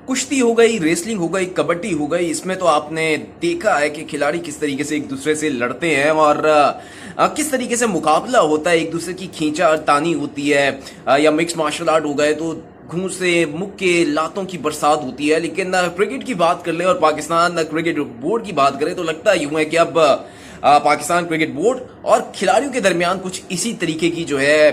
کشتی ہو گئی، ریسلنگ ہو گئی، کبڈی ہو گئی، اس میں تو آپ نے دیکھا ہے کہ کھلاڑی کس طریقے سے ایک دوسرے سے لڑتے ہیں اور کس طریقے سے مقابلہ ہوتا ہے، ایک دوسرے کی کھینچا تانی ہوتی ہے، یا مکس مارشل آرٹ ہو گئے تو گھونسے مکے لاتوں کی برسات ہوتی ہے. لیکن کرکٹ کی بات کر لیں اور پاکستان کرکٹ بورڈ کی بات کریں تو لگتا یوں ہے کہ اب پاکستان کرکٹ بورڈ اور کھلاڑیوں کے درمیان کچھ اسی طریقے کی جو ہے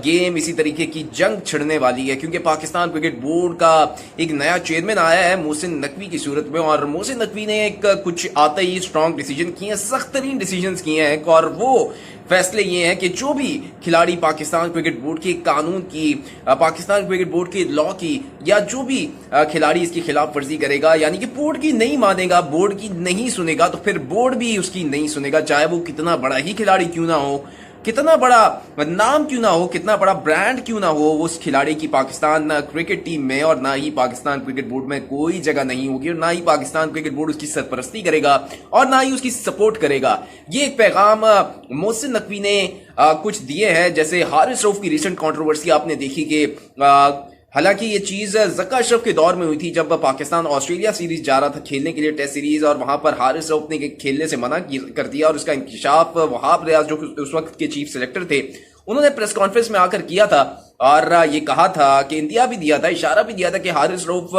گیم، اسی طریقے کی جنگ چھڑنے والی ہے، کیونکہ پاکستان کرکٹ بورڈ کا ایک نیا چیئرمین آیا ہے محسن نقوی کی صورت میں، اور محسن نقوی نے ایک کچھ آتے ہی اسٹرانگ ڈیسیجن کیے ہیں، سخت ترین ڈیسیجنز کیے ہیں، اور وہ فیصلے یہ ہیں کہ جو بھی کھلاڑی پاکستان کرکٹ بورڈ کے قانون کی، پاکستان کرکٹ بورڈ کے لا کی، یا جو بھی کھلاڑی اس کی خلاف ورزی کرے گا، یعنی کہ بورڈ کی نہیں مانے گا، بورڈ کی نہیں سنے گا، تو پھر بورڈ بھی اس کی نہیں سنے گا، چاہے وہ کتنا بڑا ہی کھلاڑی کیوں نہ ہو، کتنا بڑا نام کیوں نہ ہو، کتنا بڑا برانڈ کیوں نہ ہو، اس کھلاڑی کی پاکستان کرکٹ ٹیم میں اور نہ ہی پاکستان کرکٹ بورڈ میں کوئی جگہ نہیں ہوگی، اور نہ ہی پاکستان کرکٹ بورڈ اس کی سرپرستی کرے گا اور نہ ہی اس کی سپورٹ کرے گا. یہ ایک پیغام محسن نقوی نے کچھ دیے ہیں. جیسے حارث رؤف کی ریسنٹ کنٹروورسی آپ نے دیکھی کہ حالانکہ یہ چیز زکا اشرف کے دور میں ہوئی تھی، جب پاکستان آسٹریلیا سیریز جا رہا تھا کھیلنے کے لیے، ٹیسٹ سیریز، اور وہاں پر حارث رؤف نے کھیلنے سے منع کر دیا، اور اس کا انکشاف وہاب ریاض جو اس وقت کے چیف سلیکٹر تھے انہوں نے پریس کانفرنس میں آ کر کیا تھا، اور یہ کہا تھا کہ انتہا بھی دیا تھا، اشارہ بھی دیا تھا کہ حارث رؤف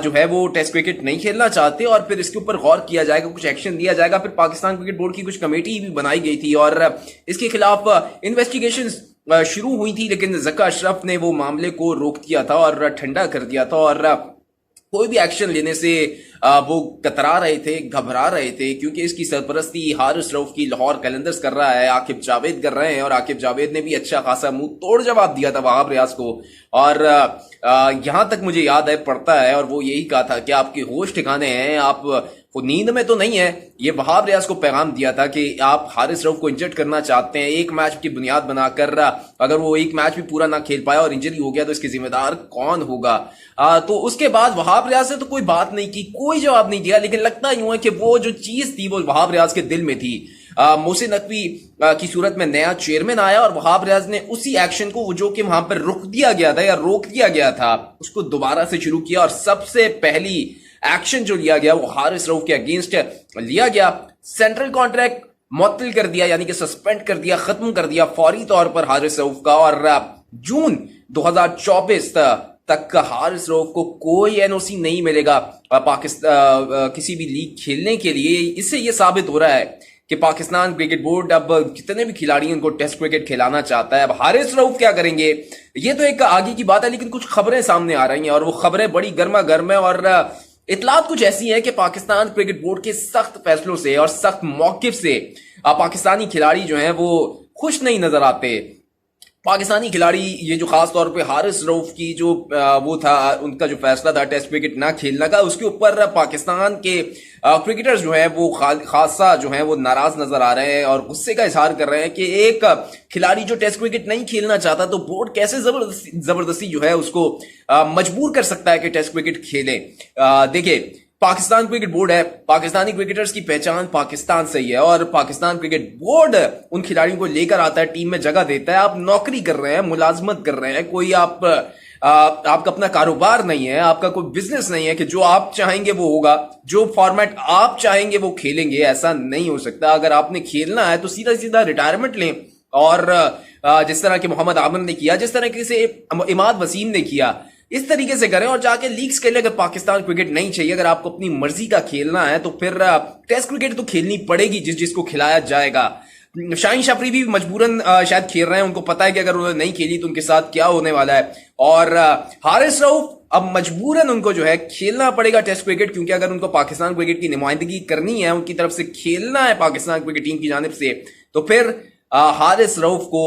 جو ہے وہ ٹیسٹ کرکٹ نہیں کھیلنا چاہتے، اور پھر اس کے اوپر غور کیا جائے گا، کچھ ایکشن لیا جائے گا. پھر پاکستان کرکٹ بورڈ کی کچھ کمیٹی بھی بنائی گئی تھی اور اس کے خلاف انویسٹیگیشنز شروع ہوئی تھی، لیکن زکا اشرف نے وہ معاملے کو روک دیا تھا اور ٹھنڈا کر دیا تھا، اور کوئی بھی ایکشن لینے سے وہ کترا رہے تھے، گھبرا رہے تھے، کیونکہ اس کی سرپرستی حارث رؤف کی لاہور قلندرز کر رہا ہے، عاقب جاوید کر رہے ہیں، اور عاقب جاوید نے بھی اچھا خاصا منہ توڑ جواب دیا تھا وہاب ریاض کو، اور یہاں تک مجھے یاد ہے پڑتا ہے، اور وہ یہی کہا تھا کہ آپ کے ہوش ٹھکانے ہیں، آپ وہ نیند میں تو نہیں ہے. یہ وہاب ریاض کو پیغام دیا تھا کہ آپ حارث رؤف کو انجرڈ کرنا چاہتے ہیں ایک میچ کی بنیاد بنا کر، اگر وہ ایک میچ بھی پورا نہ کھیل پایا اور انجری ہو گیا تو اس کے ذمہ دار کون ہوگا. تو اس کے بعد وہاب ریاض نے تو کوئی بات نہیں کی، کوئی جواب نہیں دیا، لیکن لگتا یوں ہے کہ وہ جو چیز تھی وہ وہاب ریاض کے دل میں تھی. محسن نقوی کی صورت میں نیا چیئرمین آیا اور وہاب ریاض نے اسی ایکشن کو جو کہ وہاں پر رک دیا گیا تھا یا روک دیا گیا تھا اس کو دوبارہ سے شروع کیا، اور سب سے پہلی ایکشن جو لیا گیا وہ حارث رؤف کے اگینسٹ لیا گیا. سینٹرل کانٹریکٹ معطل کر دیا، یعنی کہ سسپینڈ کر دیا، ختم کر دیا فوری طور پر حارث رؤف کا، اور جون 2024 تک حارث رؤف کو کوئی این او سی نہیں ملے گا پاکستان کسی بھی لیگ کھیلنے کے لیے. اس سے یہ ثابت ہو رہا ہے کہ پاکستان کرکٹ بورڈ اب کتنے بھی کھلاڑی ان کو ٹیسٹ کرکٹ کھلانا چاہتا ہے. اب حارث رؤف کیا کریں گے یہ تو ایک آگے کی بات ہے، لیکن کچھ خبریں سامنے آ رہی ہیں اور وہ خبریں بڑی گرما گرم ہیں، اور اطلاعات کچھ ایسی ہیں کہ پاکستان کرکٹ بورڈ کے سخت فیصلوں سے اور سخت موقف سے پاکستانی کھلاڑی جو ہیں وہ خوش نہیں نظر آتے. پاکستانی کھلاڑی یہ جو خاص طور پہ حارث رؤف کی جو وہ تھا ان کا جو فیصلہ تھا ٹیسٹ کرکٹ نہ کھیلنا کا، اس کے اوپر پاکستان کے کرکٹرز جو ہیں وہ خاصا جو ہیں وہ ناراض نظر آ رہے ہیں اور غصے کا اظہار کر رہے ہیں کہ ایک کھلاڑی جو ٹیسٹ کرکٹ نہیں کھیلنا چاہتا تو بورڈ کیسے زبردستی جو ہے اس کو مجبور کر سکتا ہے کہ ٹیسٹ کرکٹ کھیلے. دیکھیں پاکستان کرکٹ بورڈ ہے، پاکستانی کرکٹرز کی پہچان پاکستان سے ہی ہے، اور پاکستان کرکٹ بورڈ ان کھلاڑیوں کو لے کر آتا ہے، ٹیم میں جگہ دیتا ہے. آپ نوکری کر رہے ہیں، ملازمت کر رہے ہیں، کوئی آپ کا اپنا کاروبار نہیں ہے، آپ کا کوئی بزنس نہیں ہے کہ جو آپ چاہیں گے وہ ہوگا، جو فارمیٹ آپ چاہیں گے وہ کھیلیں گے. ایسا نہیں ہو سکتا. اگر آپ نے کھیلنا ہے تو سیدھا سیدھا ریٹائرمنٹ لیں، اور جس طرح کہ محمد عامر نے کیا، جس طرح سے اماد وسیم نے کیا، اس طریقے سے کریں اور جا کے لیگز کھیلیں. اگر پاکستان کرکٹ نہیں چاہیے، اگر آپ کو اپنی مرضی کا کھیلنا ہے تو پھر ٹیسٹ کرکٹ تو کھیلنی پڑے گی جس کو کھلایا جائے گا. شاہین شفری بھی مجبوراً شاید کھیل رہے ہیں، ان کو پتا ہے کہ اگر انہوں نے نہیں کھیلی تو ان کے ساتھ کیا ہونے والا ہے، اور حارث رؤف اب مجبوراً ان کو جو ہے کھیلنا پڑے گا ٹیسٹ کرکٹ، کیونکہ اگر ان کو پاکستان کرکٹ کی نمائندگی کرنی ہے، ان کی طرف سے کھیلنا ہے پاکستان کرکٹ ٹیم کی جانب سے، تو پھر حارث رؤف کو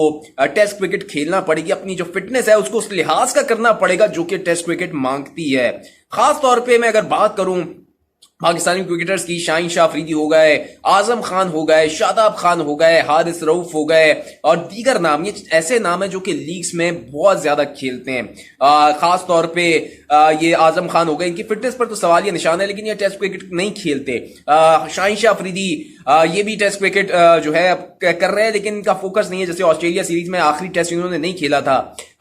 ٹیسٹ کرکٹ کھیلنا پڑے گی. اپنی جو فٹنس ہے اس کو اس لحاظ کا کرنا پڑے گا جو کہ ٹیسٹ کرکٹ مانگتی ہے. خاص طور پہ میں اگر بات کروں پاکستانی کرکٹرز کی، شاہین شاہ افریدی ہو گئے، اعظم خان ہو گئے، شاداب خان ہو گئے، حارث رؤف ہو گئے، اور دیگر نام، یہ ایسے نام ہیں جو کہ لیگز میں بہت زیادہ کھیلتے ہیں. خاص طور پہ یہ اعظم خان ہو گئے، ان کی فٹنس پر تو سوال یہ نشان ہے، لیکن یہ ٹیسٹ کرکٹ نہیں کھیلتے. شاہین شاہ افریدی یہ بھی ٹیسٹ کرکٹ جو ہے کر رہے ہیں، لیکن ان کا فوکس نہیں ہے. جیسے آسٹریلیا سیریز میں آخری ٹیسٹ انہوں نے نہیں کھیلا تھا،